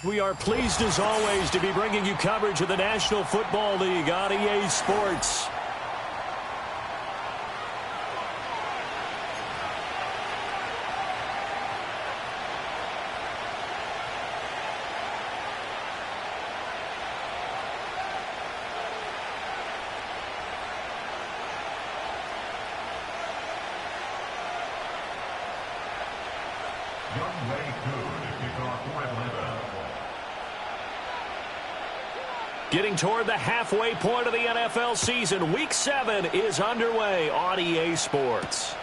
We are pleased as always to be bringing you coverage of the National Football League on EA Sports. Getting toward the halfway point of the NFL season, Week 7 is underway on EA Sports.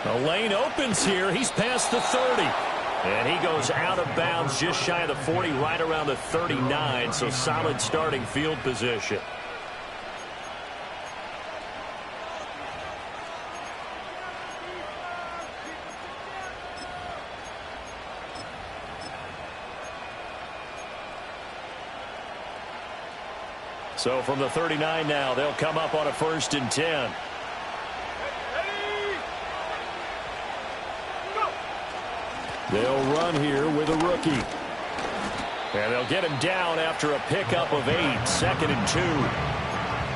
The lane opens here. He's past the 30. And he goes out of bounds just shy of the 40, right around the 39, so solid starting field position. So from the 39 now, they'll come up on a 1st and 10. They'll run here with a rookie. And they'll get him down after a pickup of 8, 2nd and 2.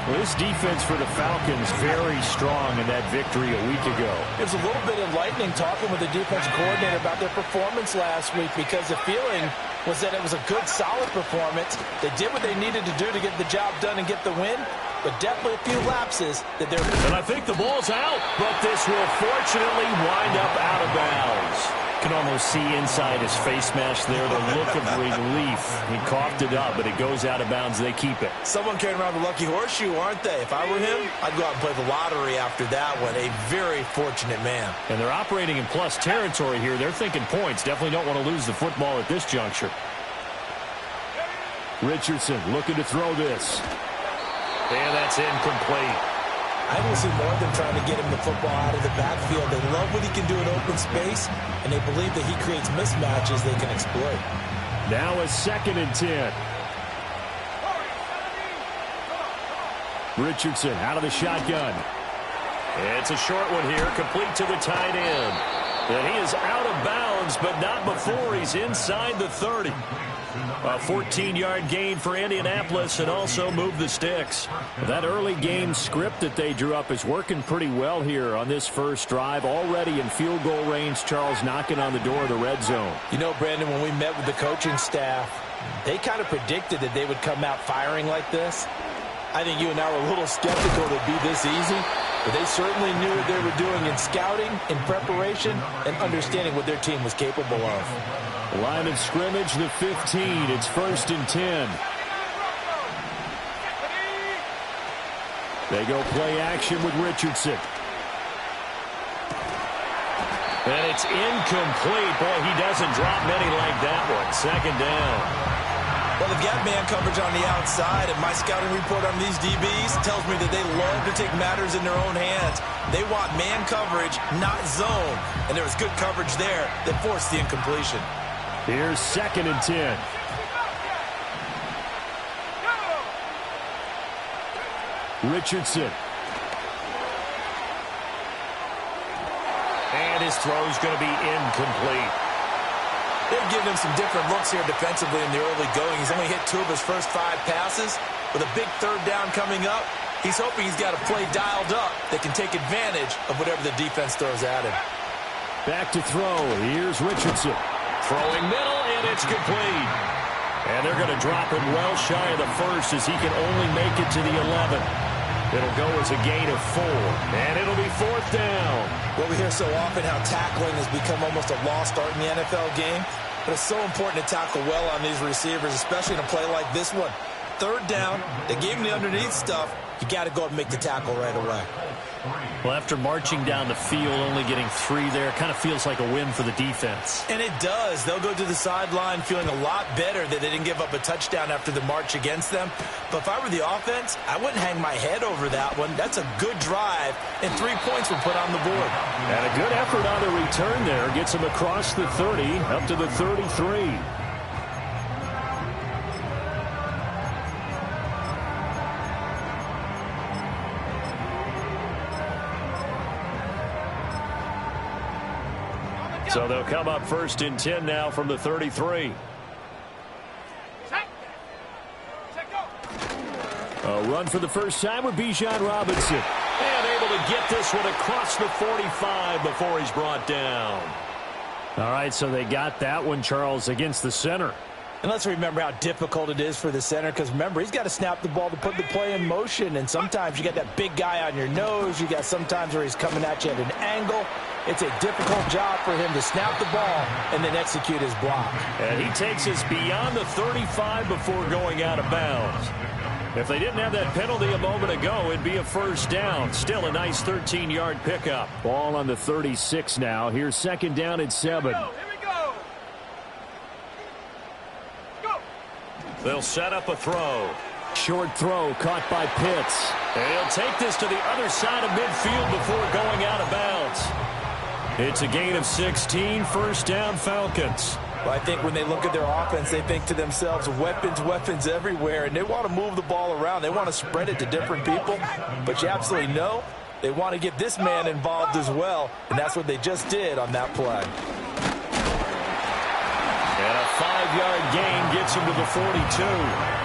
Well, this defense for the Falcons very strong in that victory a week ago. It was a little bit enlightening talking with the defense coordinator about their performance last week, because the feeling was that it was a good, solid performance. They did what they needed to do to get the job done and get the win, but definitely a few lapses that they're... And I think the ball's out, but this will fortunately wind up out of bounds. You can almost see inside his face mask there the look of relief. He coughed it up, but it goes out of bounds. They keep it. Someone carrying around the lucky horseshoe, aren't they? If I were him, I'd go out and play the lottery after that one. A very fortunate man. And they're operating in plus territory here. They're thinking points. Definitely don't want to lose the football at this juncture. Richardson looking to throw this. And that's incomplete. I don't see more than trying to get him the football out of the backfield. They love what he can do in open space, and they believe that he creates mismatches they can exploit. Now a 2nd and 10. Richardson out of the shotgun. It's a short one here, complete to the tight end. And he is out of bounds, but not before he's inside the 30. A 14-yard gain for Indianapolis, and also move the sticks. That early game script that they drew up is working pretty well here on this first drive. Already in field goal range, Charles knocking on the door of the red zone. You know, Brandon, when we met with the coaching staff, they kind of predicted that they would come out firing like this. I think you and I were a little skeptical it would be this easy, but they certainly knew what they were doing in scouting, in preparation, and understanding what their team was capable of. Line of scrimmage, the 15. It's 1st and 10. They go play action with Richardson. And it's incomplete. Boy, he doesn't drop many like that one. 2nd down. Well, they've got man coverage on the outside, and my scouting report on these DBs tells me that they love to take matters in their own hands. They want man coverage, not zone. And there was good coverage there that forced the incompletion. Here's 2nd and 10. Richardson. And his throw's going to be incomplete. They've given him some different looks here defensively in the early going. He's only hit 2 of his first 5 passes. With a big 3rd down coming up, he's hoping he's got a play dialed up that can take advantage of whatever the defense throws at him. Back to throw. Here's Richardson. Throwing middle, and it's complete. And they're going to drop him well shy of the 1st as he can only make it to the 11. It'll go as a gain of 4, and it'll be 4th down. Well, we hear so often how tackling has become almost a lost art in the NFL game, but it's so important to tackle well on these receivers, especially in a play like this one. 3rd down, they gave him the underneath stuff. You got to go and make the tackle right away. Well, after marching down the field, only getting 3 there, kind of feels like a win for the defense. And it does. They'll go to the sideline feeling a lot better that they didn't give up a touchdown after the march against them. But if I were the offense, I wouldn't hang my head over that one. That's a good drive, and 3 points were put on the board. And a good effort on the return there. Gets him across the 30, up to the 33. So they'll come up 1st and 10 now from the 33. A run for the first time with Bijan Robinson. And able to get this one across the 45 before he's brought down. All right, so they got that one, Charles, against the center. And let's remember how difficult it is for the center, because remember, he's got to snap the ball to put the play in motion, and sometimes you got that big guy on your nose. You got sometimes where he's coming at you at an angle. It's a difficult job for him to snap the ball and then execute his block. And he takes us beyond the 35 before going out of bounds. If they didn't have that penalty a moment ago, it'd be a first down. Still a nice 13-yard pickup. Ball on the 36 now. Here's 2nd down and 7. They'll set up a throw. Short throw caught by Pitts. And he'll take this to the other side of midfield before going out of bounds. It's a gain of 16, first down Falcons. Well, I think when they look at their offense, they think to themselves, weapons, weapons everywhere, and they want to move the ball around. They want to spread it to different people, but you absolutely know they want to get this man involved as well, and that's what they just did on that play. And a 5-yard gain gets him to the 42.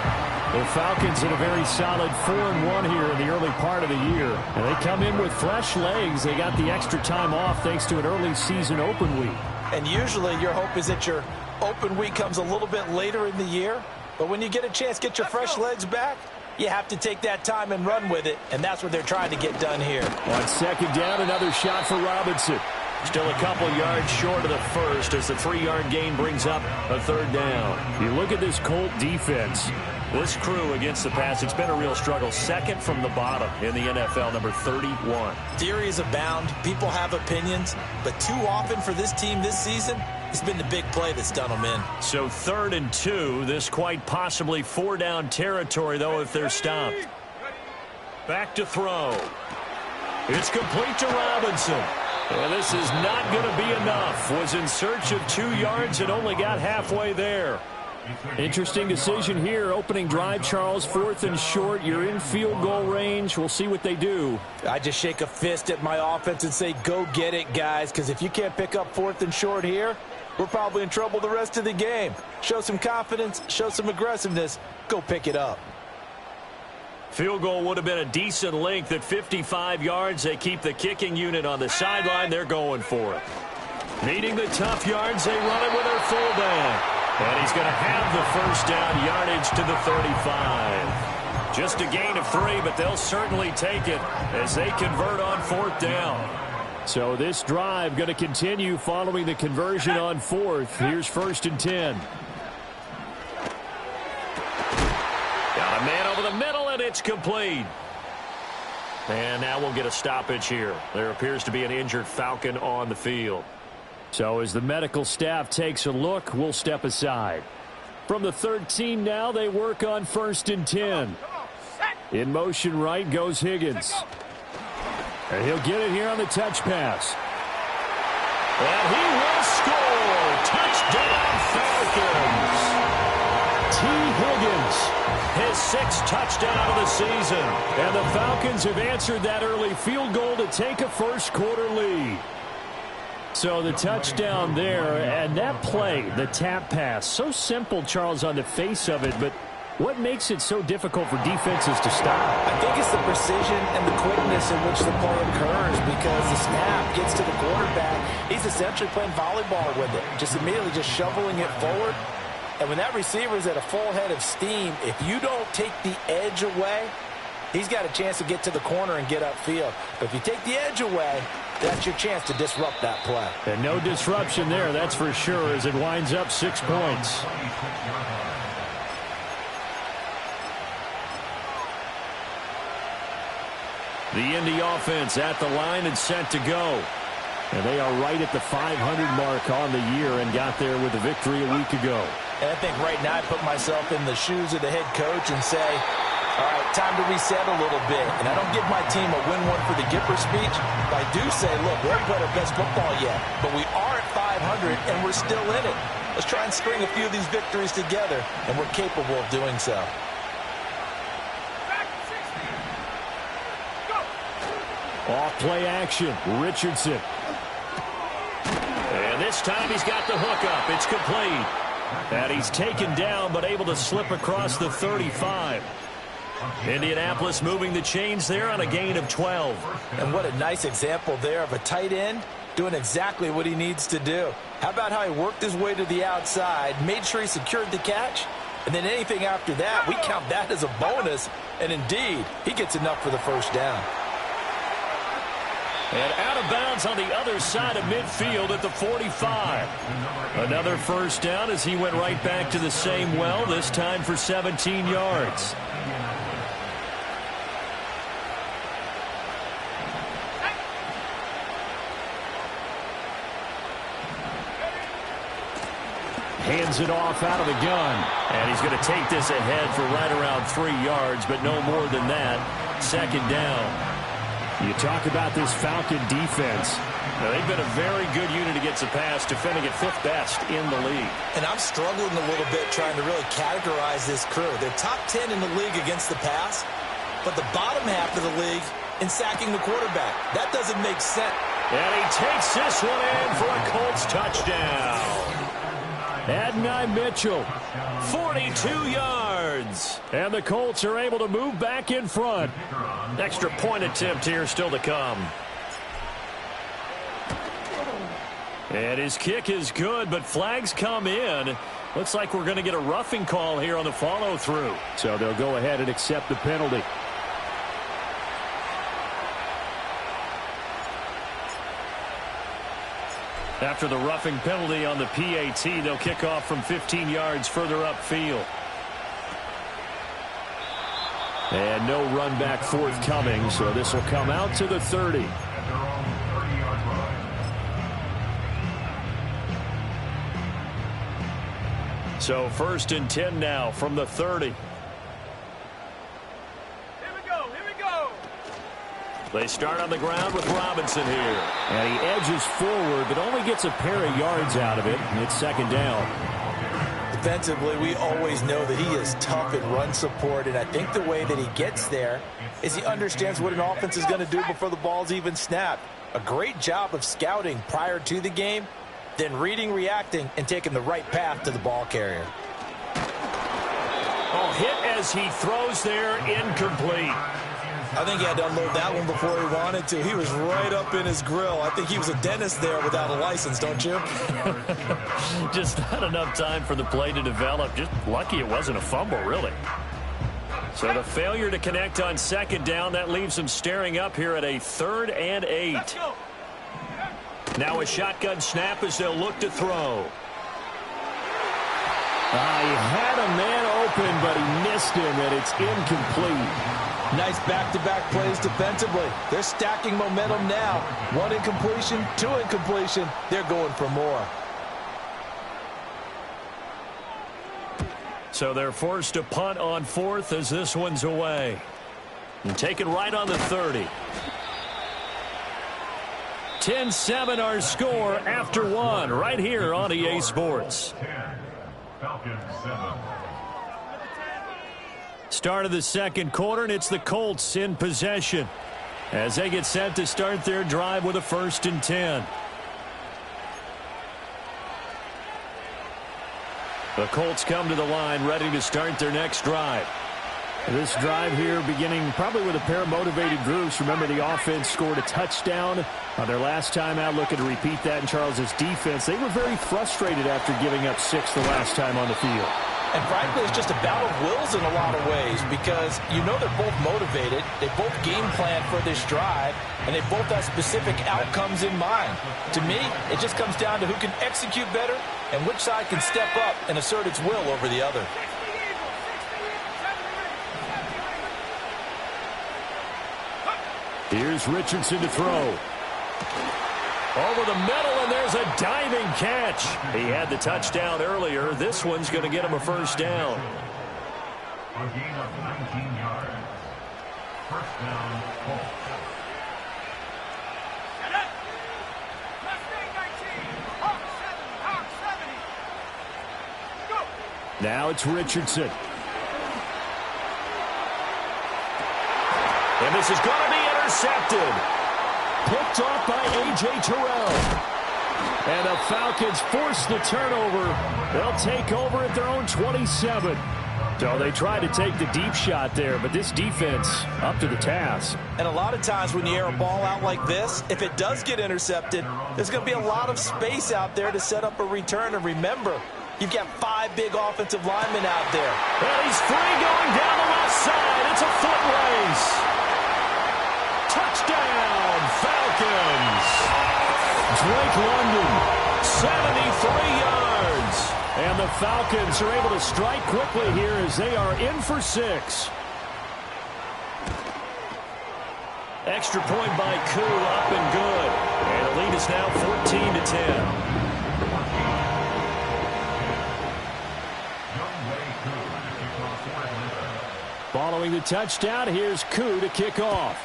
The Falcons in a very solid 4-1 here in the early part of the year. And they come in with fresh legs. They got the extra time off thanks to an early season open week. And usually your hope is that your open week comes a little bit later in the year. But when you get a chance to get your fresh legs back, you have to take that time and run with it. And that's what they're trying to get done here. On 2nd down, another shot for Robinson. Still a couple yards short of the first as the 3-yard gain brings up a 3rd down. You look at this Colt defense. This crew against the pass, it's been a real struggle. 2nd from the bottom in the NFL, number 31. Theories abound. People have opinions. But too often for this team this season, it's been the big play that's done them in. So 3rd and 2. This quite possibly 4-down territory, though, if they're stopped. Back to throw. It's complete to Robinson. And this is not going to be enough. Was in search of 2 yards and only got halfway there. Interesting decision here. Opening drive, Charles, 4th and short. You're in field goal range. We'll see what they do. I just shake a fist at my offense and say, go get it, guys, because if you can't pick up 4th and short here, we're probably in trouble the rest of the game. Show some confidence, show some aggressiveness, go pick it up. Field goal would have been a decent length at 55 yards. They keep the kicking unit on the sideline. They're going for it. Needing the tough yards, they run it with their fullback. And he's going to have the first down yardage to the 35. Just a gain of 3, but they'll certainly take it as they convert on 4th down. So this drive going to continue following the conversion on 4th. Here's 1st and 10. Got a man over the middle, and it's complete. And now we'll get a stoppage here. There appears to be an injured Falcon on the field. So as the medical staff takes a look, we'll step aside. From the 13 now, they work on 1st and 10. In motion right goes Higgins. And he'll get it here on the touch pass. And he will score. Touchdown, Falcons. T. Higgins. His 6th touchdown of the season. And the Falcons have answered that early field goal to take a first-quarter lead. So the touchdown there, and that play, the tap pass, so simple, Charles, on the face of it, but what makes it so difficult for defenses to stop? I think it's the precision and the quickness in which the play occurs, because the snap gets to the quarterback. He's essentially playing volleyball with it, just immediately just shoveling it forward. And when that receiver's at a full head of steam, if you don't take the edge away, he's got a chance to get to the corner and get upfield. But if you take the edge away, that's your chance to disrupt that play. And no disruption there, that's for sure, as it winds up 6 points. The Indy offense at the line and set to go. And they are right at the 500 mark on the year and got there with a victory a week ago. And I think right now I put myself in the shoes of the head coach and say, all right, time to reset a little bit. And I don't give my team a win one for the Gipper speech, but I do say, look, we haven't played our best football yet, but we are at 500 and we're still in it. Let's try and string a few of these victories together, and we're capable of doing so. Off play action, Richardson. And this This time he's got the hook up. It's complete. And he's taken down but able to slip across the 35. Indianapolis moving the chains there on a gain of 12. And what a nice example there of a tight end doing exactly what he needs to do. How about how he worked his way to the outside, made sure he secured the catch, and then anything after that, we count that as a bonus. And indeed, he gets enough for the first down. And out of bounds on the other side of midfield at the 45. Another first down as he went right back to the same well, this time for 17 yards. Hands it off out of the gun. And he's going to take this ahead for right around 3 yards, but no more than that. Second down. You talk about this Falcon defense. Now, they've been a very good unit against the pass, defending at 5th best in the league. And I'm struggling a little bit trying to really categorize this crew. They're top 10 in the league against the pass, but the bottom half of the league in sacking the quarterback. That doesn't make sense. And he takes this one in for a Colts touchdown. Adonai Mitchell. 42 yards. And the Colts are able to move back in front. Extra point attempt here still to come. And his kick is good, but flags come in. Looks like we're going to get a roughing call here on the follow-through. So they'll go ahead and accept the penalty. After the roughing penalty on the PAT, they'll kick off from 15 yards further upfield. And no run back forthcoming, so this will come out to the 30. So 1st and 10 now from the 30. They start on the ground with Robinson here. And he edges forward, but only gets a pair of yards out of it. And it's second down. Defensively, we always know that he is tough in run support, and I think the way that he gets there is he understands what an offense is going to do before the ball's even snapped. A great job of scouting prior to the game, then reading, reacting, and taking the right path to the ball carrier. Oh, hit as he throws there, incomplete. I think he had to unload that one before he wanted to. He was right up in his grill. I think he was a dentist there without a license, don't you? Just not enough time for the play to develop. Just lucky it wasn't a fumble, really. So the failure to connect on second down, that leaves him staring up here at a 3rd and 8. Now a shotgun snap as they'll look to throw. He had a man open, but he missed him, and it's incomplete. Nice back-to-back plays defensively. They're stacking momentum now. 1 incompletion, 2 incompletion. They're going for more. So they're forced to punt on 4th as this one's away. And taken right on the 30. 10-7 our score after 1 right here on EA Sports. Falcons 7. Start of the second quarter, and it's the Colts in possession as they get set to start their drive with a 1st and 10. The Colts come to the line ready to start their next drive. This drive here beginning probably with a pair of motivated groups. Remember, the offense scored a touchdown on their last time out. Looking to repeat that in Charles's defense. They were very frustrated after giving up 6 the last time on the field. And frankly, it's just a battle of wills in a lot of ways because you know they're both motivated. They both game plan for this drive, and they both have specific outcomes in mind. To me, it just comes down to who can execute better and which side can step up and assert its will over the other. Here's Richardson to throw. Over the middle, and there's a diving catch. He had the touchdown earlier. This one's going to get him a first down. A gain of 19 yards. First down, Colts. Now it's Richardson. And this is going to be intercepted. Picked off by A.J. Terrell. And the Falcons force the turnover. They'll take over at their own 27. So they tried to take the deep shot there, but this defense up to the task. And a lot of times when you air a ball out like this, if it does get intercepted, there's going to be a lot of space out there to set up a return. And remember, you've got 5 big offensive linemen out there. And he's free going down the left side. It's a foot race. Touchdown, Falcons. Drake London, 73 yards. and the Falcons are able to strike quickly here as they are in for 6. Extra point by Koo, up and good. And the lead is now 14-10. Following the touchdown, here's Koo to kick off.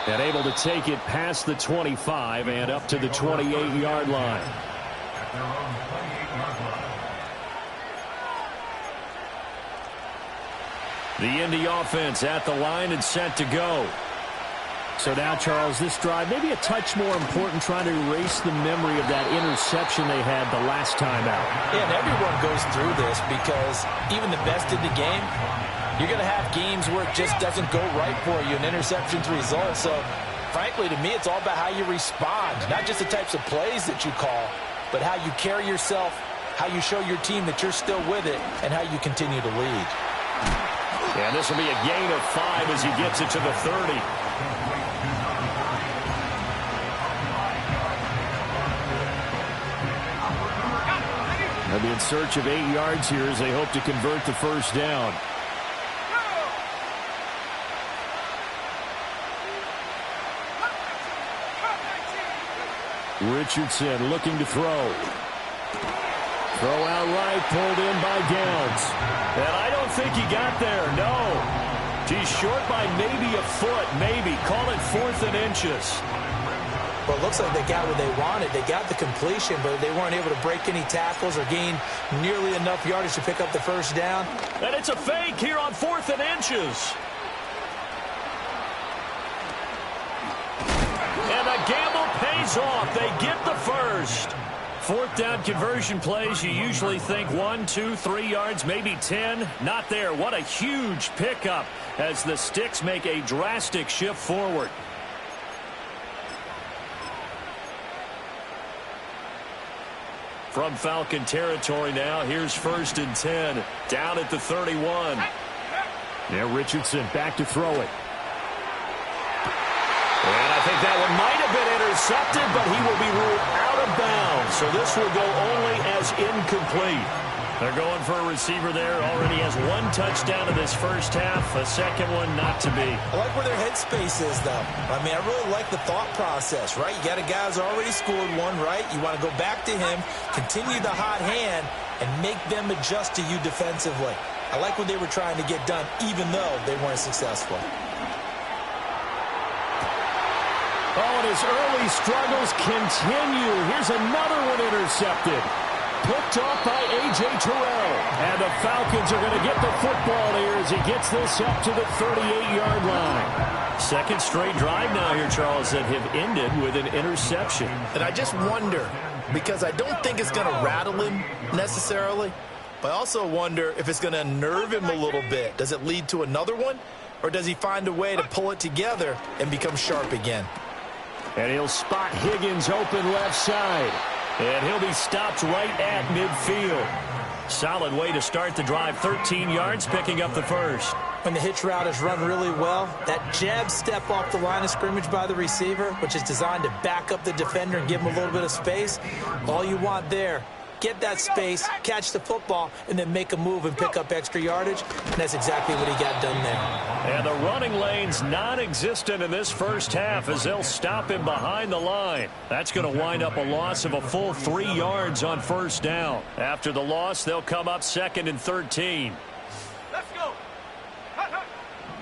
And able to take it past the 25 and up to the 28-yard line. The Indy offense at the line and set to go. So now, Charles, this drive maybe a touch more important, trying to erase the memory of that interception they had the last time out. Yeah, and everyone goes through this because even the best in the game, you're going to have games where it just doesn't go right for you, and interceptions result. So, frankly, to me, it's all about how you respond, not just the types of plays that you call, but how you carry yourself, how you show your team that you're still with it, and how you continue to lead. And this will be a gain of 5 as he gets it to the 30. They'll be in search of 8 yards here as they hope to convert the first down. Richardson looking to throw. Throw out right, pulled in by Downs. And I don't think he got there, no. He's short by maybe a foot, maybe. Call it 4th and inches. Well, it looks like they got what they wanted. They got the completion, but they weren't able to break any tackles or gain nearly enough yardage to pick up the first down. And it's a fake here on 4th and inches. And the gamble pays off. They get the first. 4th down conversion plays, you usually think 1, 2, 3 yards, maybe 10. Not there. What a huge pickup as the Sticks make a drastic shift forward. From Falcon territory now, here's 1st and 10. Down at the 31. Now Richardson back to throw it. And I think that one might have been intercepted, but he will be ruled out of bounds. So this will go only as incomplete. They're going for a receiver there. Already has 1 touchdown in this first half. A second one not to be. I like where their headspace is, though. I mean, I really like the thought process, right? You got a guy who's already scored 1, right? You want to go back to him, continue the hot hand, and make them adjust to you defensively. I like what they were trying to get done, even though they weren't successful. Oh, and his early struggles continue. Here's another one intercepted. Picked off by A.J. Terrell. And the Falcons are going to get the football here as he gets this up to the 38-yard line. Second straight drive now here, Charles, that have ended with an interception. And I just wonder, because I don't think it's going to rattle him necessarily, but I also wonder if it's going to unnerve him a little bit. Does it lead to another one? Or does he find a way to pull it together and become sharp again? And he'll spot Higgins open left side. And he'll be stopped right at midfield. Solid way to start the drive. 13 yards, picking up the first. When the hitch route is run really well, that jab step off the line of scrimmage by the receiver, which is designed to back up the defender and give him a little bit of space, all you want there, get that space, catch the football, and then make a move and pick up extra yardage. And that's exactly what he got done there. And the running lane's non-existent in this first half as they'll stop him behind the line. That's going to wind up a loss of a full 3 yards on first down. After the loss, they'll come up 2nd and 13. Let's go.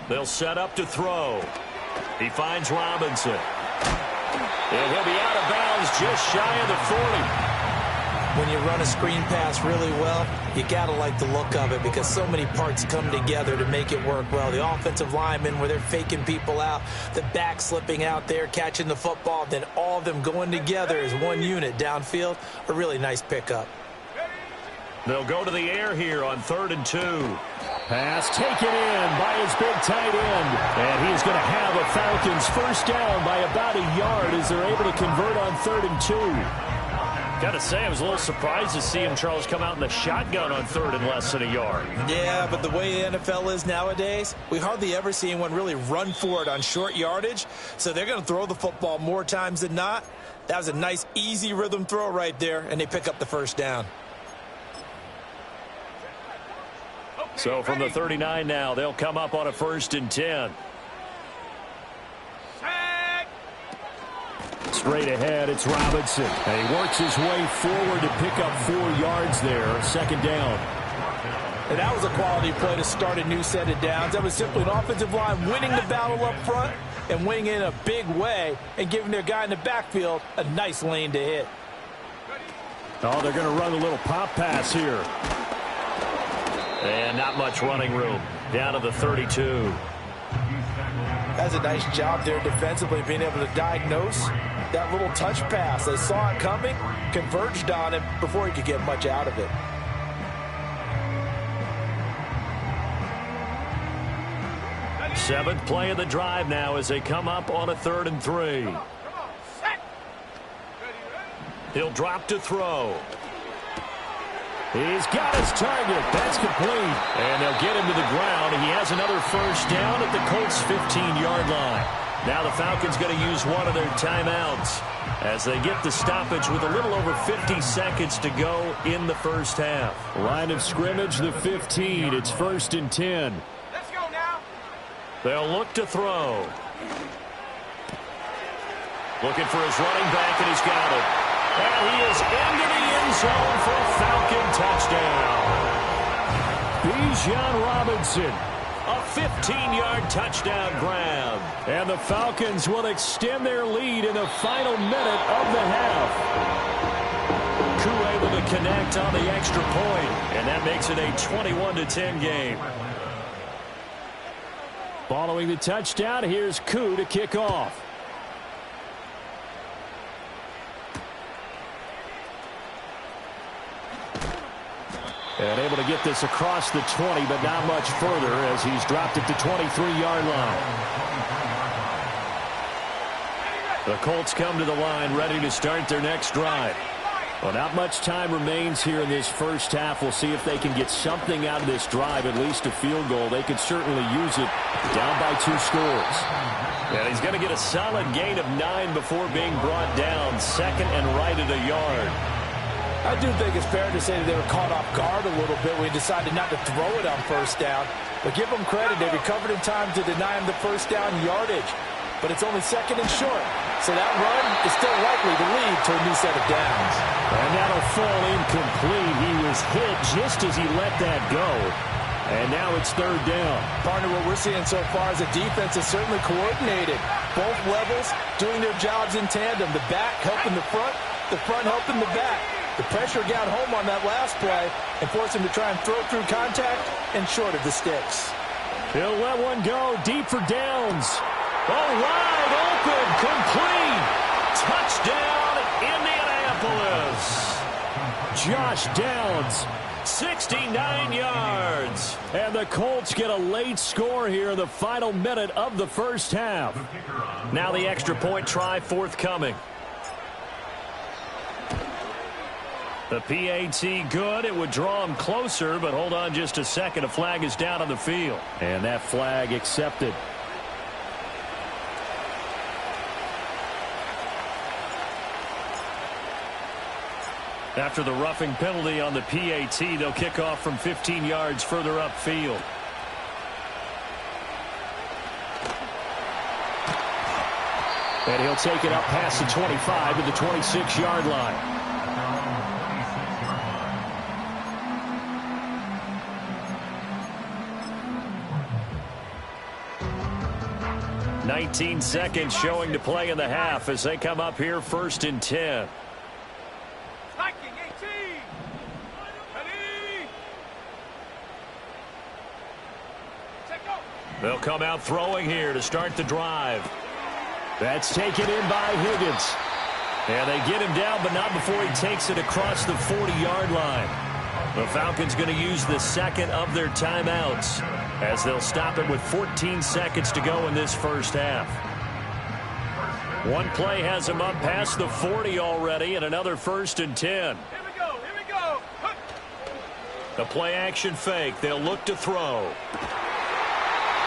They'll set up to throw. He finds Robinson. And he'll be out of bounds just shy of the 40. when you run a screen pass really well, you got to like the look of it because so many parts come together to make it work well. The offensive linemen, where they're faking people out, the back slipping out there, catching the football, then all of them going together as one unit downfield. A really nice pickup. They'll go to the air here on 3rd and 2. Pass taken in by his big tight end. And he's going to have a Falcons first down by about a yard as they're able to convert on 3rd and 2. Got to say, I was a little surprised to see him, Charles, come out in the shotgun on 3rd and less than a yard. Yeah, but the way the NFL is nowadays, we hardly ever see anyone really run for it on short yardage. So they're going to throw the football more times than not. That was a nice, easy rhythm throw right there, and they pick up the first down. So from the 39 now, they'll come up on a 1st and 10. Straight ahead, it's Robinson. And he works his way forward to pick up 4 yards there. 2nd down. And that was a quality play to start a new set of downs. That was simply an offensive line winning the battle up front and winning in a big way and giving their guy in the backfield a nice lane to hit. Oh, they're going to run a little pop pass here. And not much running room. Down to the 32. That's a nice job there defensively, being able to diagnose that little touch pass. They saw it coming, converged on him before he could get much out of it. Seventh play of the drive now as they come up on a 3rd and 3. He'll drop to throw. He's got his target. That's complete. And they'll get him to the ground. He has another first down at the Colts' 15-yard line. Now the Falcons going to use one of their timeouts as they get the stoppage with a little over 50 seconds to go in the first half. Line of scrimmage, the 15. It's 1st and 10. Let's go now. They'll look to throw. Looking for his running back, and he's got it. And he is into the end zone for a Falcon touchdown. Bijan Robinson. A 15-yard touchdown grab. And the Falcons will extend their lead in the final minute of the half. Koo able to connect on the extra point, and that makes it a 21-10 game. Following the touchdown, here's Koo to kick off. And able to get this across the 20, but not much further as he's dropped it to 23-yard line. The Colts come to the line ready to start their next drive. Well, not much time remains here in this first half. We'll see if they can get something out of this drive, at least a field goal. They could certainly use it down by 2 scores. And he's going to get a solid gain of 9 before being brought down. 2nd and right at a yard. I do think it's fair to say that they were caught off guard a little bit when he decided not to throw it on first down. But give them credit. They recovered in time to deny him the first down yardage. But it's only 2nd and short. So that run is still likely to lead to a new set of downs. And that'll fall incomplete. He was hit just as he let that go. And now it's 3rd down. Partner, what we're seeing so far is the defense is certainly coordinated. Both levels doing their jobs in tandem. The back helping the front helping the back. The pressure got home on that last play and forced him to try and throw through contact and short of the sticks. He'll let one go deep for Downs. Oh, wide open, complete. Touchdown, Indianapolis. Josh Downs, 69 yards. And the Colts get a late score here in the final minute of the first half. Now the extra point try forthcoming. The PAT good. It would draw him closer, but hold on just a second. A flag is down on the field. And that flag accepted. After the roughing penalty on the PAT, they'll kick off from 15 yards further upfield. And he'll take it up past the 25 to the 26-yard line. 19 seconds showing to play in the half as they come up here 1st and 10. Viking 18. They'll come out throwing here to start the drive. That's taken in by Higgins. And they get him down, but not before he takes it across the 40-yard line. The Falcons going to use the second of their timeouts as they'll stop it with 14 seconds to go in this first half. One play has him up past the 40 already, and another 1st and 10. Here we go. The play-action fake. They'll look to throw.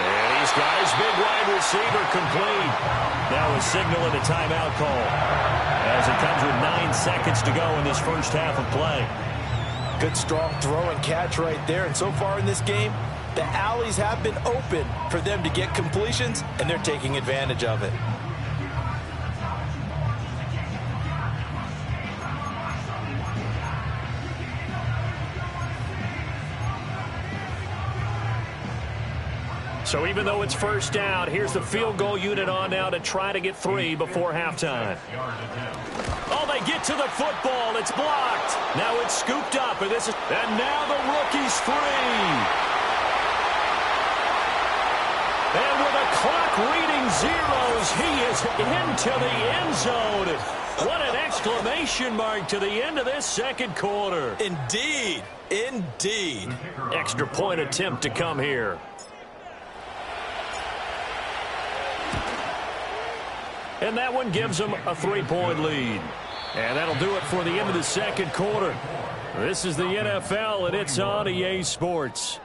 And he's got his big wide receiver complete. Now a signal and a timeout call as it comes with 9 seconds to go in this first half of play. Good strong throw and catch right there. And so far in this game, the alleys have been open for them to get completions, and they're taking advantage of it. So even though it's first down, here's the field goal unit on now to try to get 3 before halftime. Oh, they get to the football. It's blocked. Now it's scooped up, and now the rookie's free. And with the clock reading zeros, he is into the end zone. What an exclamation mark to the end of this second quarter. Indeed. Extra point attempt to come here. And that one gives them a 3-point lead. And that'll do it for the end of the second quarter. This is the NFL, and it's on EA Sports.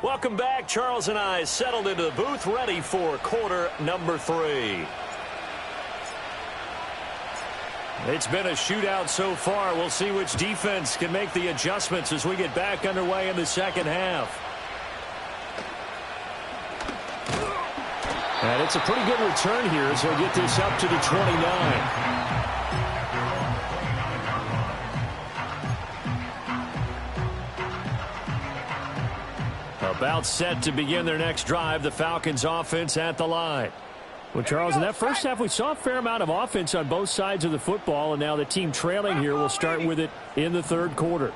Welcome back. Charles and I settled into the booth, ready for quarter number 3. It's been a shootout so far. We'll see which defense can make the adjustments as we get back underway in the second half. And it's a pretty good return here as they'll get this up to the 29. About set to begin their next drive. The Falcons offense at the line. Well, Charles, in that first half, we saw a fair amount of offense on both sides of the football, and now the team trailing here will start with it in the third quarter.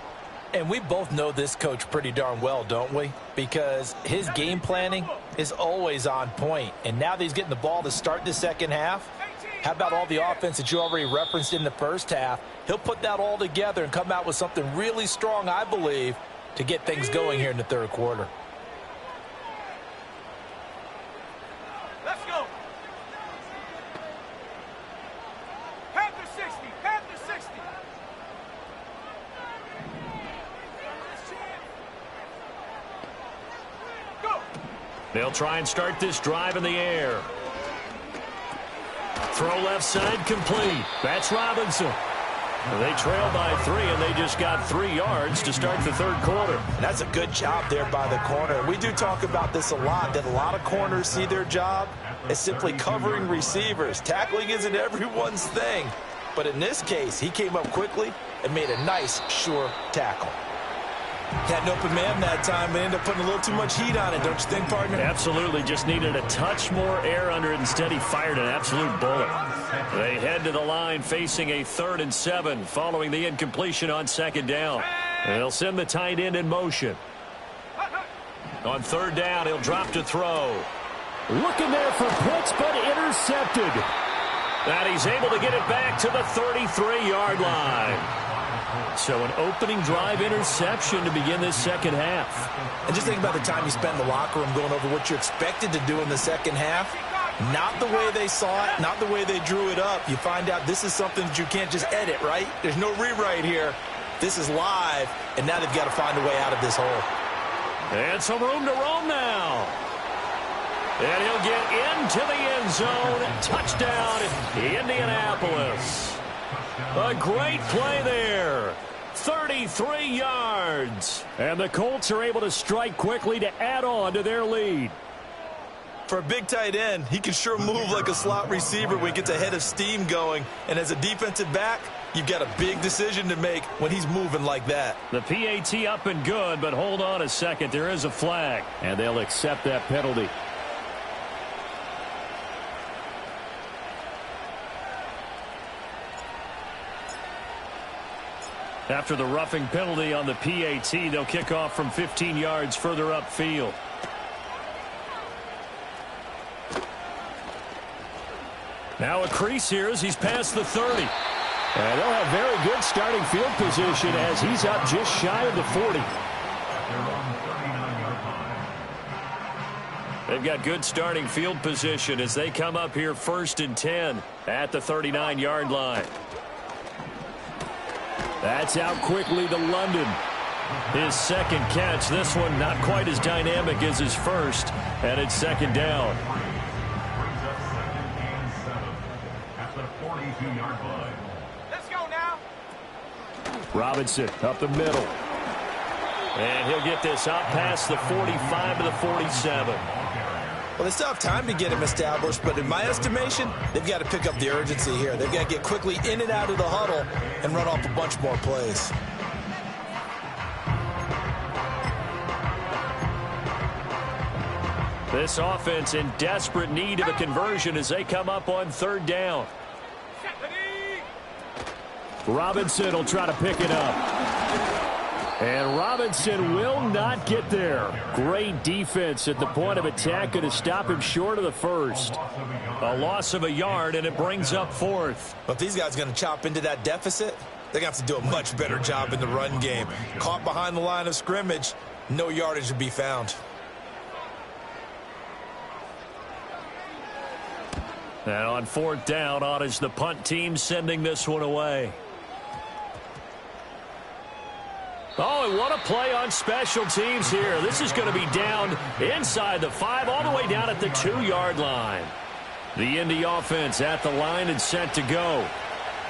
And we both know this coach pretty darn well, don't we? Because his game planning is always on point. And now that he's getting the ball to start the second half, how about all the offense that you already referenced in the first half? He'll put that all together and come out with something really strong, I believe, to get things going here in the third quarter. Let's go. Panther 60. Panther 60. Go. They'll try and start this drive in the air. Throw left side complete. That's Robinson. They trail by 3, and they just got 3 yards to start the third quarter. That's a good job there by the corner. We do talk about this a lot, that a lot of corners see their job as simply covering receivers. Tackling isn't everyone's thing. But in this case, he came up quickly and made a nice, sure tackle. Had an open man that time, but ended up putting a little too much heat on it, don't you think, partner? Absolutely. Just needed a touch more air under it. Instead, he fired an absolute bullet. They head to the line facing a 3rd and 7 following the incompletion on second down. They'll send the tight end in motion. On third down, he'll drop to throw. Looking there for Pitts, but intercepted. And he's able to get it back to the 33-yard line. So an opening drive interception to begin this second half. And just think about the time you spend in the locker room going over what you're expected to do in the second half. Not the way they saw it, not the way they drew it up. You find out this is something that you can't just edit, right? There's no rewrite here. This is live, and now they've got to find a way out of this hole. And some room to roam now. And he'll get into the end zone. Touchdown, Indianapolis. A great play there. 33 yards. And the Colts are able to strike quickly to add on to their lead. For a big tight end, he can sure move like a slot receiver when he gets a head of steam going. And as a defensive back, you've got a big decision to make when he's moving like that. The PAT up and good, but hold on a second. There is a flag. And they'll accept that penalty. After the roughing penalty on the PAT, they'll kick off from 15 yards further upfield. Now a crease here as he's past the 30. And they'll have very good starting field position as he's up just shy of the 40. They've got good starting field position as they come up here 1st and 10 at the 39-yard line. That's out quickly to London. His second catch. This one not quite as dynamic as his first. And it's 2nd down. Let's go now. Robinson up the middle. And he'll get this out past the 45 to the 47. Well, they still have time to get him established, but in my estimation, they've got to pick up the urgency here. They've got to get quickly in and out of the huddle and run off a bunch more plays. This offense in desperate need of a conversion as they come up on 3rd down. Robinson will try to pick it up. And Robinson will not get there. Great defense at the point of attack. Going to stop him short of the first. A loss of a yard, and it brings up 4th. But these guys are going to chop into that deficit. They're going to have to do a much better job in the run game. Caught behind the line of scrimmage, no yardage to be found. And on 4th down, on is the punt team sending this one away. Oh, and what a play on special teams here. This is going to be down inside the 5, all the way down at the 2-yard line. The Indy offense at the line and set to go.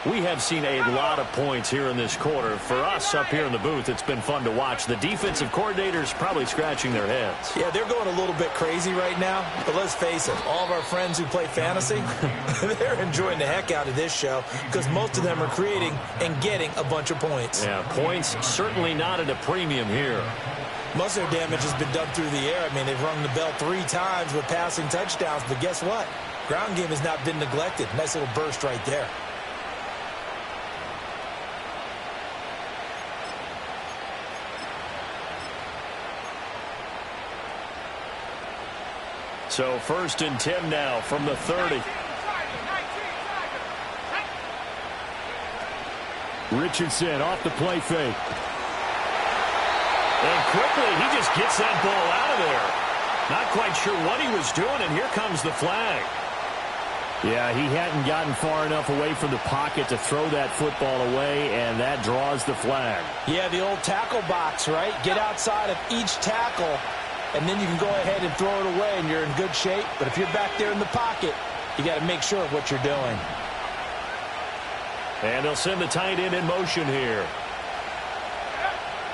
We have seen a lot of points here in this quarter. For us up here in the booth, it's been fun to watch. The defensive coordinators probably scratching their heads. Yeah, they're going a little bit crazy right now. But let's face it, all of our friends who play fantasy, they're enjoying the heck out of this show because most of them are creating and getting a bunch of points. Yeah, points certainly not at a premium here. Most of their damage has been done through the air. I mean, they've rung the bell 3 times with passing touchdowns. But guess what? Ground game has not been neglected. Nice little burst right there. So 1st and 10 now from the 30. Richardson off the play fake. And quickly he just gets that ball out of there. Not quite sure what he was doing, and here comes the flag. Yeah, he hadn't gotten far enough away from the pocket to throw that football away, and that draws the flag. Yeah, the old tackle box, right? Get outside of each tackle, and then you can go ahead and throw it away, and you're in good shape. But if you're back there in the pocket, you got to make sure of what you're doing. And they'll send the tight end in motion here.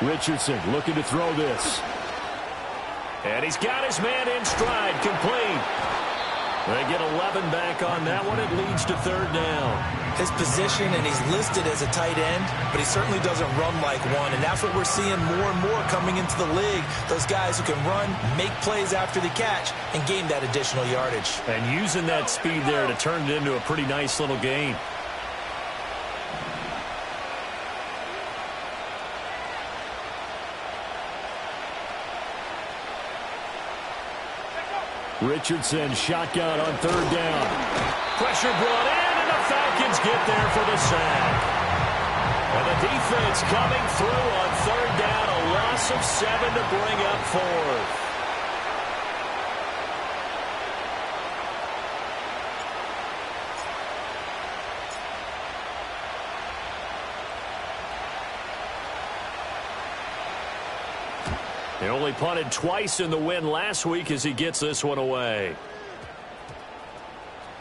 Richardson looking to throw this. And he's got his man in stride, complete. They get 11 back on that one. It leads to 3rd down. His position, and he's listed as a tight end, but he certainly doesn't run like one, and that's what we're seeing more and more coming into the league. Those guys who can run, make plays after the catch, and gain that additional yardage. And using that speed there to turn it into a pretty nice little gain. Richardson shotgun on 3rd down. Pressure brought in, and the Falcons get there for the sack. And the defense coming through on 3rd down, a loss of 7 to bring up 4th. He only punted twice in the win last week as he gets this one away.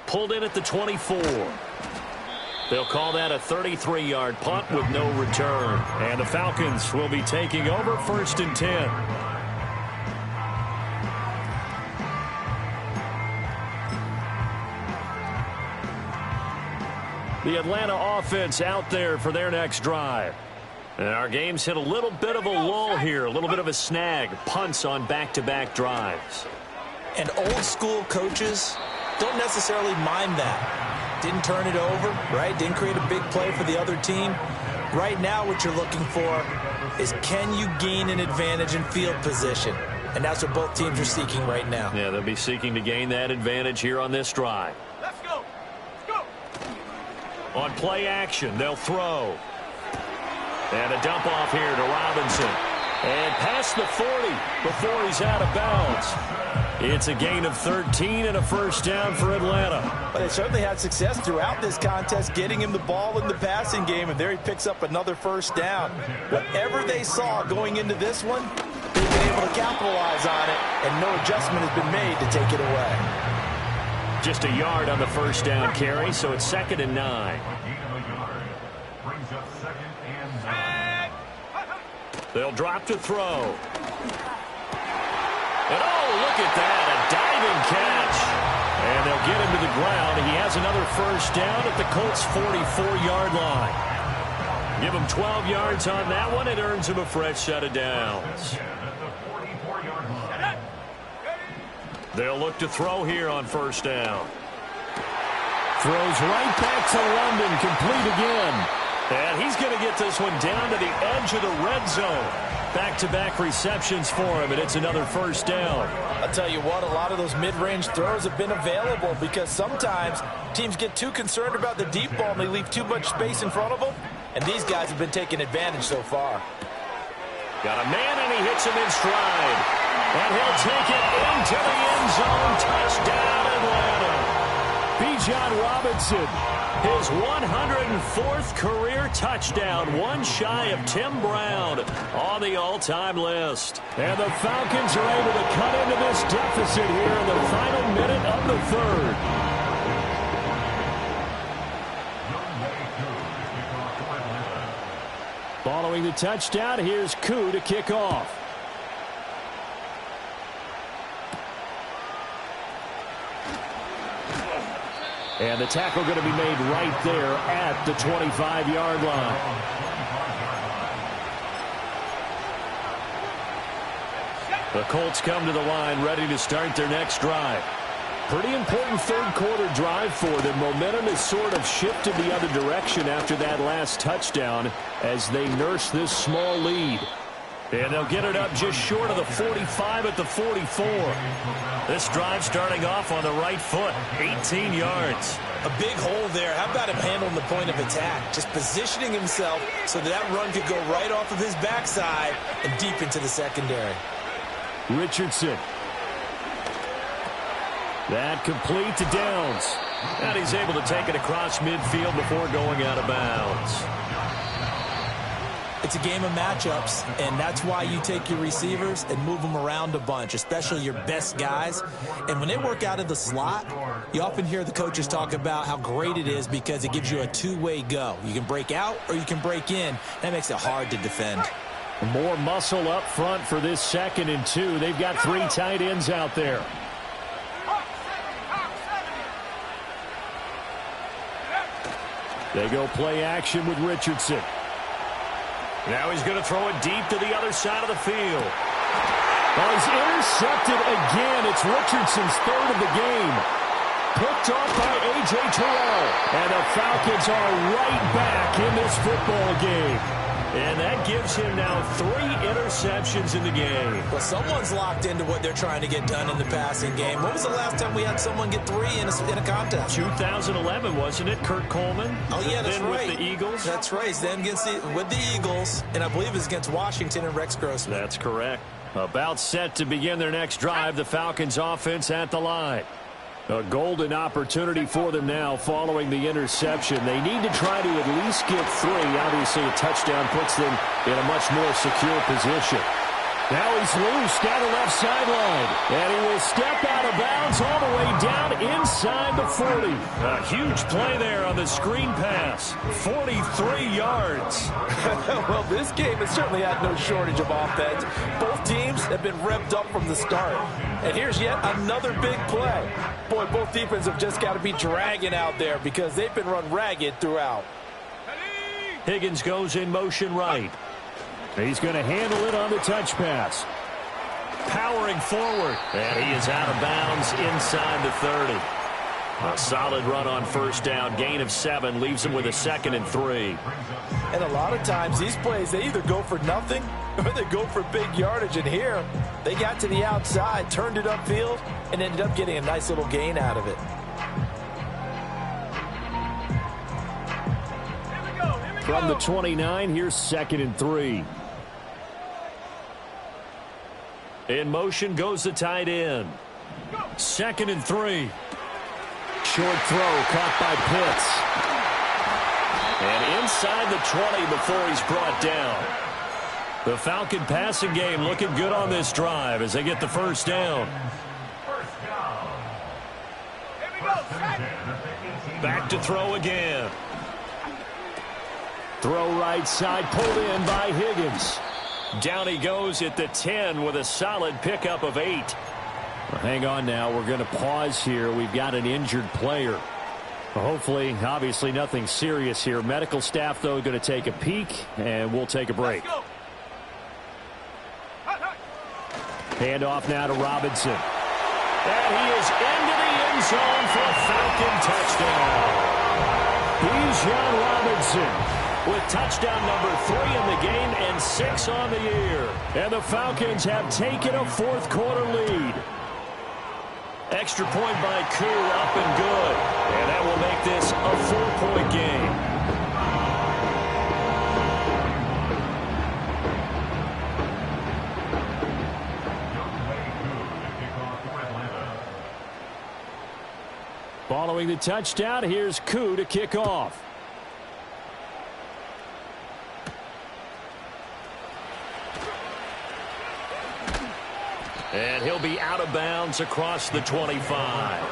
Pulled in at the 24. They'll call that a 33-yard punt with no return. And the Falcons will be taking over 1st and 10. The Atlanta offense out there for their next drive. And our game's hit a little bit of a lull here, a little bit of a snag. Punts on back-to-back drives. And old-school coaches don't necessarily mind that. Didn't turn it over, right? Didn't create a big play for the other team. Right now what you're looking for is, can you gain an advantage in field position? And that's what both teams are seeking right now. Yeah, they'll be seeking to gain that advantage here on this drive. Let's go. Let's go. On play action, they'll throw. And a dump off here to Robinson. And past the 40 before he's out of bounds. It's a gain of 13 and a first down for Atlanta. But they certainly had success throughout this contest getting him the ball in the passing game, and there he picks up another first down. Whatever they saw going into this one, they've been able to capitalize on it, and no adjustment has been made to take it away. Just a yard on the first down carry, so it's 2nd and 9. Brings up 2nd and 9. They'll drop to throw. And oh, look at that, a diving catch. And they'll get him to the ground. He has another first down at the Colts' 44-yard line. Give him 12 yards on that one. It earns him a fresh set of downs. They'll look to throw here on first down. Throws right back to London, complete again. And he's going to get this one down to the edge of the red zone. Back-to-back receptions for him, and it's another first down. I'll tell you what, a lot of those mid-range throws have been available because sometimes teams get too concerned about the deep ball and they leave too much space in front of them, and these guys have been taking advantage so far. Got a man, and he hits him in stride. And he'll take it into the end zone. Touchdown, Atlanta. Bijan Robinson, his 104th career touchdown, one shy of Tim Brown on the all-time list. And the Falcons are able to cut into this deficit here in the final minute of the third. Following the touchdown, here's Koo to kick off. And the tackle going to be made right there at the 25-yard line. The Colts come to the line ready to start their next drive. Pretty important third-quarter drive for them. Momentum has sort of shifted the other direction after that last touchdown as they nurse this small lead. And they'll get it up just short of the 45 at the 44. This drive starting off on the right foot, 18 yards. A big hole there. How about him handling the point of attack? Just positioning himself so that run could go right off of his backside and deep into the secondary. Richardson. That complete to Downs. And he's able to take it across midfield before going out of bounds. It's a game of matchups, and that's why you take your receivers and move them around a bunch, especially your best guys. And when they work out of the slot, you often hear the coaches talk about how great it is because it gives you a two-way go. You can break out or you can break in. That makes it hard to defend. More muscle up front for this 2nd and 2. They've got 3 tight ends out there. They go play action with Richardson. Now he's going to throw it deep to the other side of the field. Oh, he's intercepted again. It's Richardson's 3rd of the game. Picked off by A.J. Terrell. And the Falcons are right back in this football game. And that gives him now 3 interceptions in the game. Well, someone's locked into what they're trying to get done in the passing game. When was the last time we had someone get 3 in a contest? 2011, wasn't it? Kurt Coleman? Oh, yeah, that's right. With the Eagles? That's right. Then with the Eagles, and I believe it's against Washington and Rex Grossman. That's correct. About set to begin their next drive. The Falcons offense at the line. A golden opportunity for them now following the interception. They need to try to at least get 3. Obviously, a touchdown puts them in a much more secure position. Now he's loose down the left sideline. And he will step out of bounds all the way down inside the 40. A huge play there on the screen pass. 43 yards. Well, this game has certainly had no shortage of offense. Both teams have been revved up from the start. And here's yet another big play. Boy, both defenses have just got to be dragging out there because they've been run ragged throughout. Higgins goes in motion right. He's going to handle it on the touch pass. Powering forward. And he is out of bounds inside the 30. A solid run on first down. Gain of 7 leaves him with a 2nd and 3. And a lot of times these plays, they either go for nothing or they go for big yardage. And here, they got to the outside, turned it upfield, and ended up getting a nice little gain out of it. From the 29, here's 2nd and 3. In motion goes the tight end. 2nd and 3. Short throw caught by Pitts. And inside the 20 before he's brought down. The Falcon passing game looking good on this drive as they get the first down. Back to throw again. Throw right side, pulled in by Higgins. Down he goes at the 10 with a solid pickup of 8. Well, hang on now. We're going to pause here. We've got an injured player. Well, hopefully, obviously nothing serious here. Medical staff, though, going to take a peek, and we'll take a break. Hand off now to Robinson. And he is into the end zone for a Falcon touchdown. Bijan Robinson with touchdown number 3 in the game and 6 on the year. And the Falcons have taken a fourth-quarter lead. Extra point by Koo, up and good. And that will make this a 4-point game. Following the touchdown, here's Koo to kick off. And he'll be out of bounds across the 25.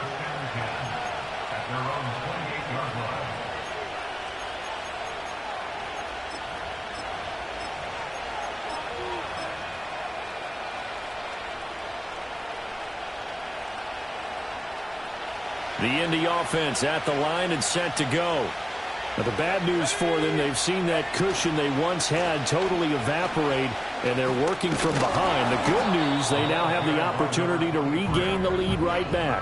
The Indy offense at the line and set to go. Now, the bad news for them, they've seen that cushion they once had totally evaporate, and they're working from behind. The good news, they now have the opportunity to regain the lead right back.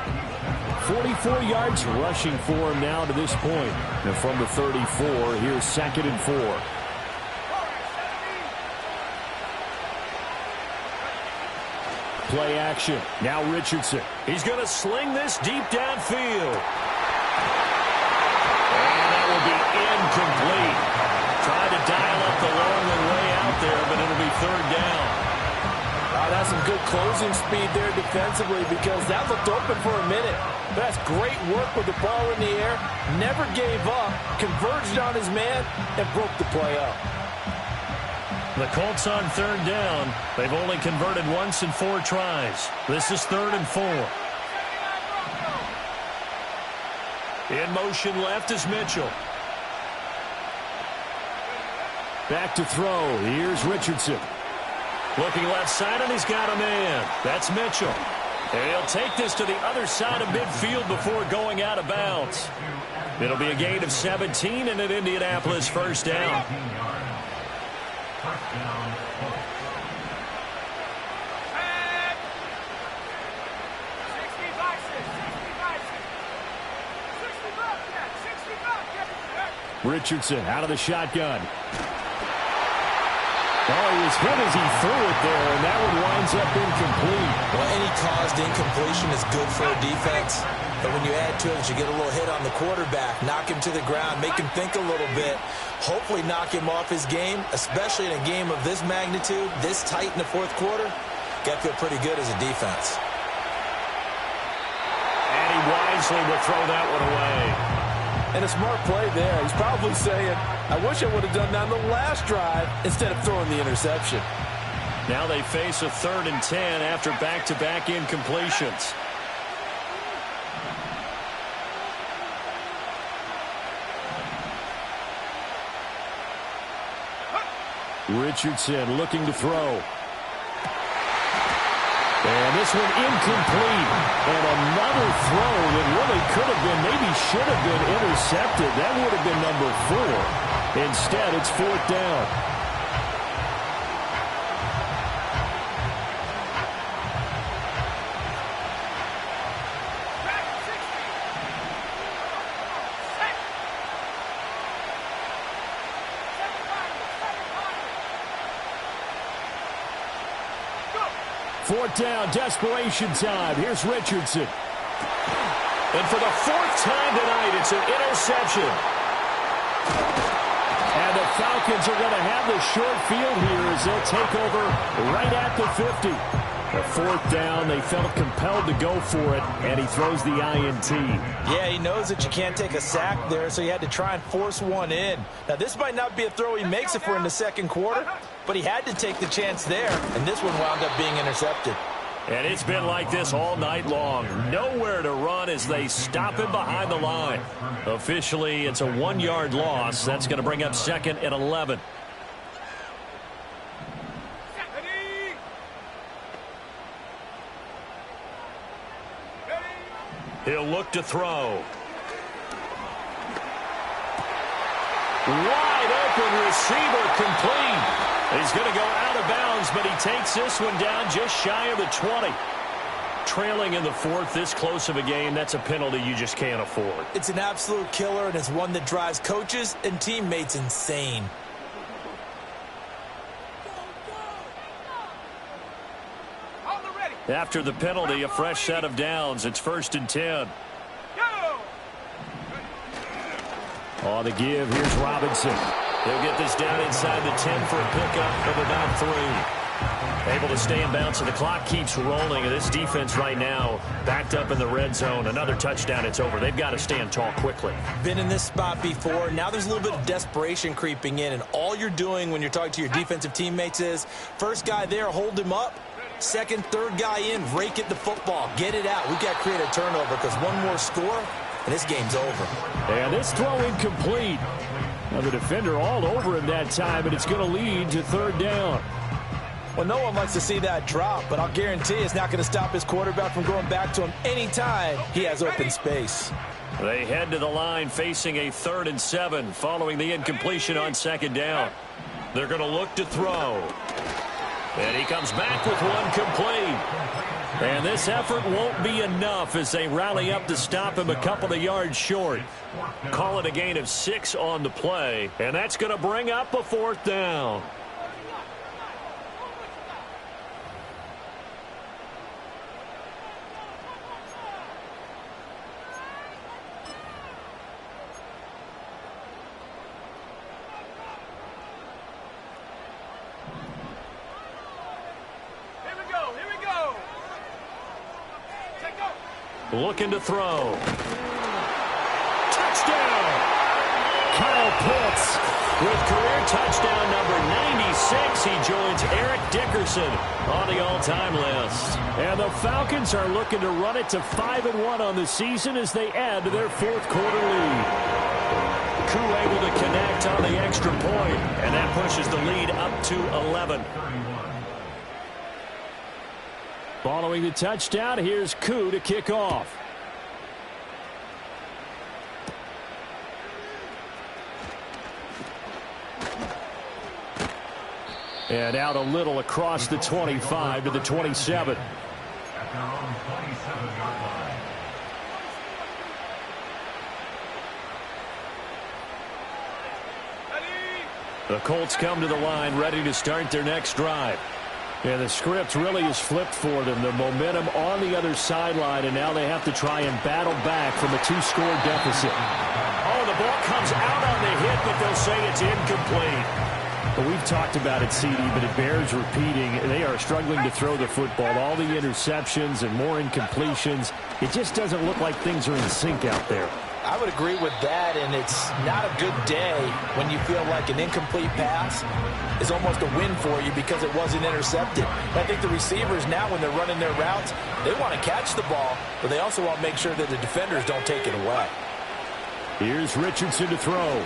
44 yards rushing for him now to this point. And from the 34, here's 2nd and 4. Play action. Now Richardson. He's going to sling this deep downfield. And that will be incomplete. Tried to dial up the long way out there, but it'll be 3rd down. That's some good closing speed there defensively because that looked open for a minute. That's great work with the ball in the air. Never gave up, converged on his man, and broke the play up. The Colts on 3rd down. They've only converted once in 4 tries. This is 3rd and 4. In motion left is Mitchell. Back to throw. Here's Richardson. Looking left side, and he's got a man. That's Mitchell. And he'll take this to the other side of midfield before going out of bounds. It'll be a gain of 17 and an Indianapolis first down. Richardson out of the shotgun. Oh, he was hit as he threw it there, and that one winds up incomplete. Well, any caused incompletion is good for a defense. But when you add to it, you get a little hit on the quarterback, knock him to the ground, make him think a little bit, hopefully knock him off his game, especially in a game of this magnitude, this tight in the 4th quarter. Got to feel pretty good as a defense. And he wisely will throw that one away. And a smart play there. He's probably saying, I wish I would have done that on the last drive instead of throwing the interception. Now they face a 3rd and 10 after back-to-back incompletions. Richardson looking to throw. And this one incomplete. And another throw that really could have been, maybe should have been intercepted. That would have been number 4. Instead, it's 4th down. 4th down, desperation time. Here's Richardson. And for the 4th time tonight, it's an interception. And the Falcons are going to have the short field here as they'll take over right at the 50. The 4th down, they felt compelled to go for it, and he throws the INT. Yeah, he knows that you can't take a sack there, so he had to try and force one in. Now, this might not be a throw he makes if we're in the second quarter, but he had to take the chance there, and this one wound up being intercepted. And it's been like this all night long. Nowhere to run as they stop him behind the line. Officially, it's a 1-yard loss. That's going to bring up 2nd and 11. He'll look to throw. Wide open receiver complete. He's going to go out of bounds, but he takes this one down just shy of the 20. Trailing in the 4th, this close of a game, that's a penalty you just can't afford. It's an absolute killer, and it's one that drives coaches and teammates insane. After the penalty, a fresh set of downs. It's 1st and 10. On the give, here's Robinson. He'll get this down inside the 10 for a pickup of about 3. Able to stay in bounds, and the clock keeps rolling. And this defense right now backed up in the red zone. Another touchdown, it's over. They've got to stand tall quickly. Been in this spot before. Now there's a little bit of desperation creeping in, and all you're doing when you're talking to your defensive teammates is, first guy there, hold him up. Second, third guy in, rake at the football. Get it out. We've got to create a turnover because one more score, and this game's over. And this throw incomplete. Now the defender all over him that time, and it's going to lead to 3rd down. Well, no one likes to see that drop, but I'll guarantee it's not going to stop his quarterback from going back to him anytime he has open space. They head to the line facing a 3rd and 7 following the incompletion on 2nd down. They're going to look to throw. And he comes back with one complete. And this effort won't be enough as they rally up to stop him a couple of yards short. Call it a gain of 6 on the play, and that's going to bring up a 4th down. Looking to throw. Touchdown! Kyle Pitts With career touchdown number 96, he joins Eric Dickerson on the all-time list. And the Falcons are looking to run it to 5-1 on the season as they add to their 4th quarter lead. Koo able to connect on the extra point, and that pushes the lead up to 11. Following the touchdown, here's Koo to kick off. And out a little across the 25 to the 27. At their own 27-yard line. The Colts come to the line ready to start their next drive. Yeah, the script really is flipped for them. The momentum on the other sideline, and now they have to try and battle back from a 2-score deficit. Oh, the ball comes out on the hit, but they'll say it's incomplete. But we've talked about it, CD, but it bears repeating. They are struggling to throw the football. All the interceptions and more incompletions. It just doesn't look like things are in sync out there. I would agree with that, and it's not a good day when you feel like an incomplete pass is almost a win for you because it wasn't intercepted. I think the receivers now, when they're running their routes, they want to catch the ball, but they also want to make sure that the defenders don't take it away. Here's Richardson to throw.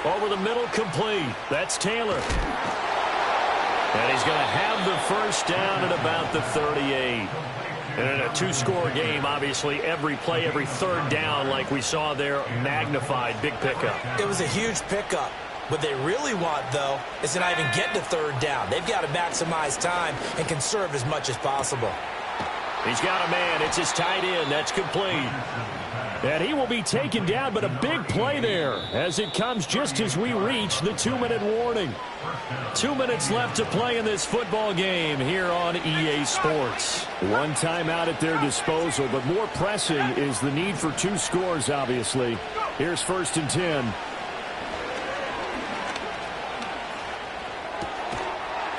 Over the middle, complete. That's Taylor. And he's going to have the first down at about the 38. And in a 2-score game, obviously, every play, every third down, like we saw there, magnified. Big pickup. It was a huge pickup. What they really want, though, is to not even get to third down. They've got to maximize time and conserve as much as possible. He's got a man. It's his tight end. That's complete. And he will be taken down, but a big play there as it comes just as we reach the 2-minute warning. 2 minutes left to play in this football game here on EA Sports. One timeout at their disposal, but more pressing is the need for 2 scores, obviously. Here's 1st and 10.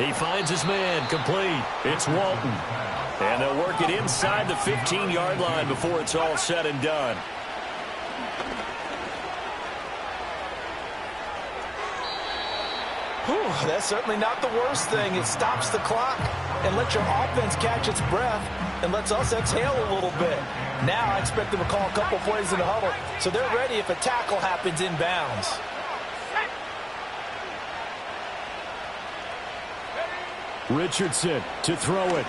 He finds his man, complete. It's Walton. And they'll work it inside the 15-yard line before it's all said and done. Whew, that's certainly not the worst thing. It stops the clock and lets your offense catch its breath and lets us exhale a little bit. Now I expect them to call a couple plays in the huddle, so they're ready if a tackle happens inbounds. Richardson to throw it.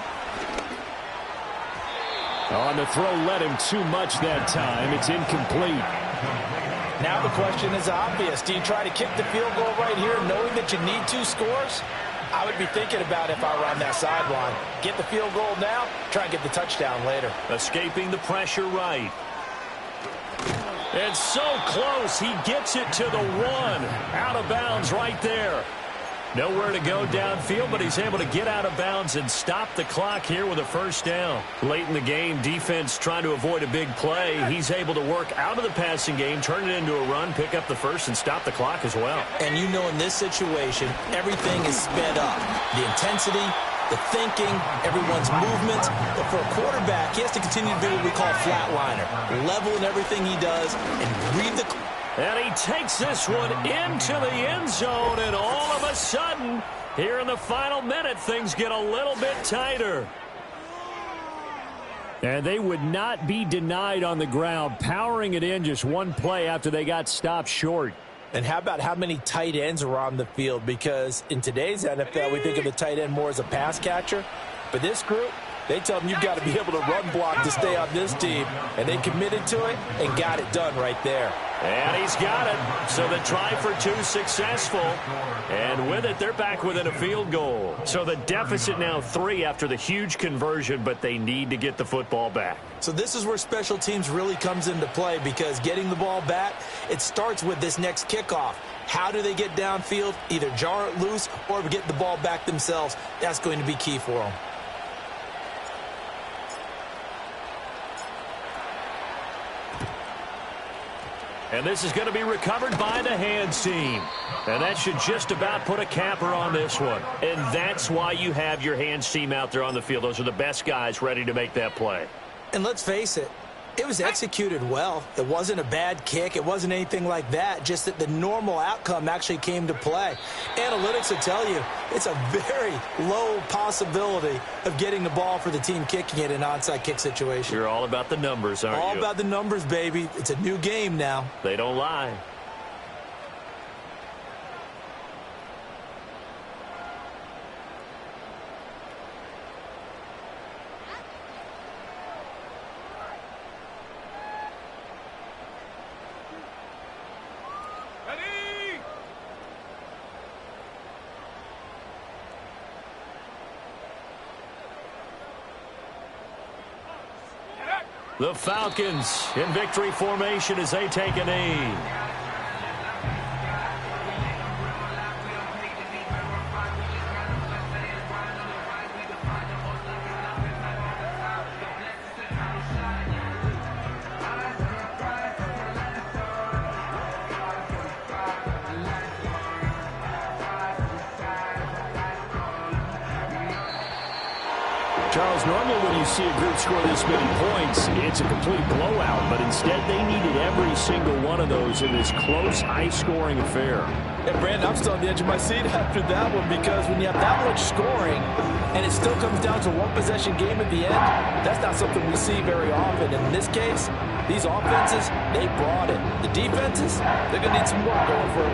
On the throw, led him too much that time. It's incomplete. Now the question is obvious. Do you try to kick the field goal right here knowing that you need 2 scores? I would be thinking about it if I were on that sideline. Get the field goal now, try and get the touchdown later. Escaping the pressure right. It's so close. He gets it to the 1. Out of bounds right there. Nowhere to go downfield, but he's able to get out of bounds and stop the clock here with a 1st down. Late in the game, defense trying to avoid a big play. He's able to work out of the passing game, turn it into a run, pick up the 1st, and stop the clock as well. And you know in this situation, everything is sped up. The intensity, the thinking, everyone's movements. But for a quarterback, he has to continue to do what we call flatliner. Level in everything he does and read the clock. And he takes this one into the end zone, and all of a sudden, here in the final minute, things get a little bit tighter. And they would not be denied on the ground, powering it in just 1 play after they got stopped short. And how about how many tight ends are on the field? Because in today's NFL, we think of the tight end more as a pass catcher. But this group, they tell them you've got to be able to run block to stay on this team. And they committed to it and got it done right there. And he's got it. So the try for 2 successful. And with it, they're back within a field goal. So the deficit now 3 after the huge conversion, but they need to get the football back. So this is where special teams really comes into play, because getting the ball back, it starts with this next kickoff. How do they get downfield? Either jar it loose or get the ball back themselves. That's going to be key for them. And this is going to be recovered by the hands team. And that should just about put a capper on this one. And that's why you have your hands team out there on the field. Those are the best guys ready to make that play. And let's face it, it was executed well. It wasn't a bad kick. It wasn't anything like that. Just that the normal outcome actually came to play. Analytics will tell you it's a very low possibility of getting the ball for the team kicking it in an onside kick situation. You're all about the numbers, aren't you? All about the numbers, baby. It's a new game now. They don't lie. The Falcons in victory formation as they take a knee. Charles, normally when you see a group score this many points, it's a complete blowout, but instead they needed every single one of those in this close, high-scoring affair. And, Brandon, I'm still on the edge of my seat after that one, because when you have that much scoring and it still comes down to a one-possession game at the end, that's not something we see very often. And in this case, these offenses, they brought it. The defenses, they're going to need some work going forward.